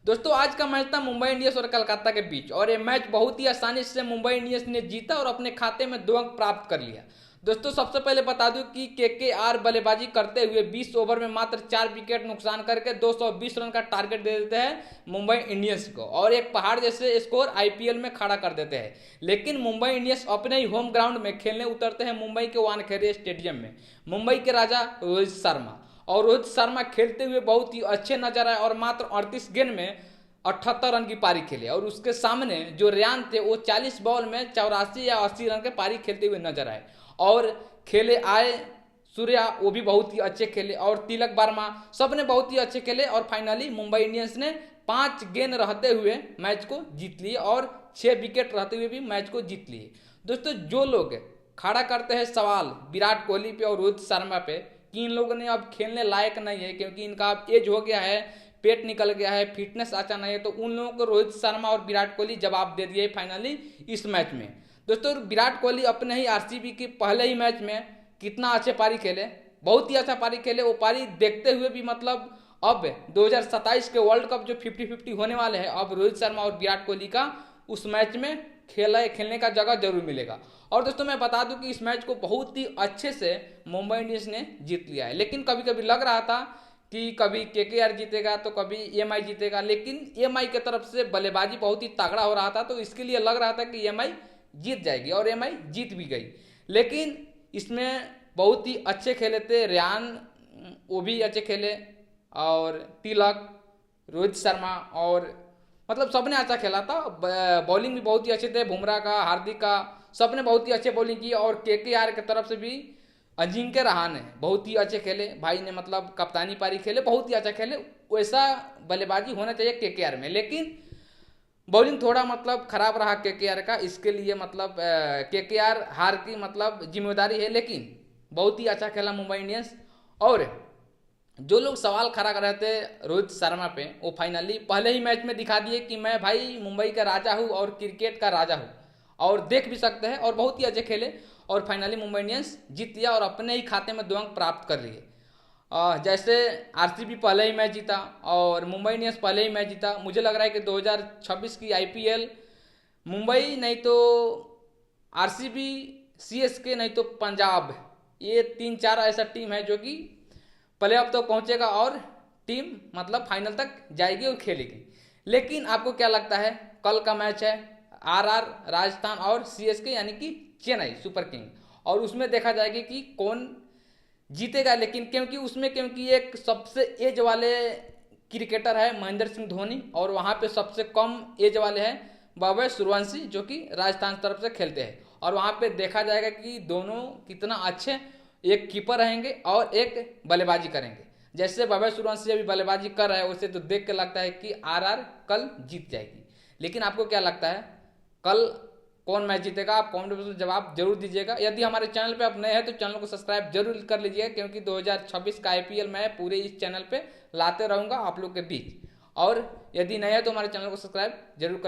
दोस्तों आज का मैच था मुंबई इंडियंस और कोलकाता के बीच और ये मैच बहुत ही आसानी से मुंबई इंडियंस ने जीता और अपने खाते में 2 अंक प्राप्त कर लिया। दोस्तों सबसे पहले बता दूं कि केकेआर बल्लेबाजी करते हुए 20 ओवर में मात्र 4 विकेट नुकसान करके 220 रन का टारगेट दे देते हैं मुंबई इंडियंस को और एक पहाड़ जैसे स्कोर आईपीएल में खड़ा कर देते हैं। लेकिन मुंबई इंडियंस अपने ही होम ग्राउंड में खेलने उतरते हैं मुंबई के वानखेड़े स्टेडियम में। मुंबई के राजा रोहित शर्मा और रोहित शर्मा खेलते हुए बहुत ही अच्छे नजर आए और मात्र 38 गेंद में 78 रन की पारी खेले और उसके सामने जो रेयान थे वो 40 बॉल में 84 या 80 रन के पारी खेलते हुए नजर आए और खेले आए सूर्या वो भी बहुत ही अच्छे खेले और तिलक वर्मा सब ने बहुत ही अच्छे खेले और फाइनली मुंबई इंडियंस ने 5 गेंद रहते हुए मैच को जीत लिए और 6 विकेट रहते हुए भी मैच को जीत लिए। दोस्तों जो लोग खड़ा करते हैं सवाल विराट कोहली पे और रोहित शर्मा पे कि इन लोगों ने अब खेलने लायक नहीं है क्योंकि इनका अब एज हो गया है, पेट निकल गया है, फिटनेस अच्छा नहीं है, तो उन लोगों को रोहित शर्मा और विराट कोहली जवाब दे दिए फाइनली इस मैच में। दोस्तों विराट कोहली अपने ही आरसीबी के पहले ही मैच में कितना अच्छे पारी खेले, बहुत ही अच्छा पारी खेले। वो पारी देखते हुए भी मतलब अब 2027 के वर्ल्ड कप जो 50-50 होने वाले हैं अब रोहित शर्मा और विराट कोहली का उस मैच में खेलने का जगह जरूर मिलेगा। और दोस्तों मैं बता दूं कि इस मैच को बहुत ही अच्छे से मुंबई इंडियंस ने जीत लिया है, लेकिन कभी कभी लग रहा था कि कभी केकेआर जीतेगा तो कभी एएमआई जीतेगा, लेकिन एएमआई की तरफ से बल्लेबाजी बहुत ही तगड़ा हो रहा था तो इसके लिए लग रहा था कि एएमआई जीत जाएगी और एएमआई जीत भी गई। लेकिन इसमें बहुत ही अच्छे खेले थे रेयान, वो भी अच्छे खेले और तिलक, रोहित शर्मा और मतलब सबने अच्छा खेला था। बॉलिंग भी बहुत ही अच्छे थे, बुमराह का, हार्दिक का, सबने बहुत ही अच्छे बॉलिंग की और केकेआर की तरफ से भी अजिंक्य रहाणे बहुत ही अच्छे खेले, भाई ने मतलब कप्तानी पारी खेले, बहुत ही अच्छा खेले। वैसा बल्लेबाजी होना चाहिए केकेआर में, लेकिन बॉलिंग थोड़ा मतलब खराब रहा केकेआर का, इसके लिए मतलब केकेआर हार की मतलब जिम्मेदारी है। लेकिन बहुत ही अच्छा खेला मुंबई इंडियंस और जो लोग सवाल खड़ा कर रहे थे रोहित शर्मा पे वो फाइनली पहले ही मैच में दिखा दिए कि मैं भाई मुंबई का राजा हूँ और क्रिकेट का राजा हूँ और देख भी सकते हैं और बहुत ही अच्छे खेले और फाइनली मुंबई इंडियंस जीत लिया और अपने ही खाते में 2 अंक प्राप्त कर लिए। जैसे आरसीबी पहले ही मैच जीता और मुंबई इंडियंस पहले ही मैच जीता, मुझे लग रहा है कि 2026 की आईपीएल मुंबई नहीं तो आरसीबी, सीएसके नहीं तो पंजाब, ये 3-4 ऐसा टीम है जो कि प्ले ऑफ तक पहुंचेगा और टीम मतलब फाइनल तक जाएगी और खेलेगी। लेकिन आपको क्या लगता है, कल का मैच है आरआर राजस्थान और सीएसके यानी कि चेन्नई सुपर किंग, और उसमें देखा जाएगा कि कौन जीतेगा। लेकिन क्योंकि एक सबसे एज वाले क्रिकेटर है महेंद्र सिंह धोनी और वहाँ पे सबसे कम एज वाले हैं वैभव सूर्यवंशी जो कि राजस्थान तरफ से खेलते हैं और वहाँ पे देखा जाएगा कि दोनों कितना अच्छे एक कीपर रहेंगे और एक बल्लेबाजी करेंगे। जैसे वैभव सूर्यवंशी अभी बल्लेबाजी कर रहा है वैसे तो देख के लगता है कि आरआर कल जीत जाएगी। लेकिन आपको क्या लगता है कल कौन मैच जीतेगा? आप कमेंट में जवाब जरूर दीजिएगा। यदि हमारे चैनल पे आप नए हैं तो चैनल को सब्सक्राइब जरूर कर लीजिएगा क्योंकि 2026 का आईपीएल मैं पूरे इस चैनल पे लाते रहूँगा आप लोग के बीच। और यदि नए हैं तो हमारे चैनल को सब्सक्राइब जरूर कर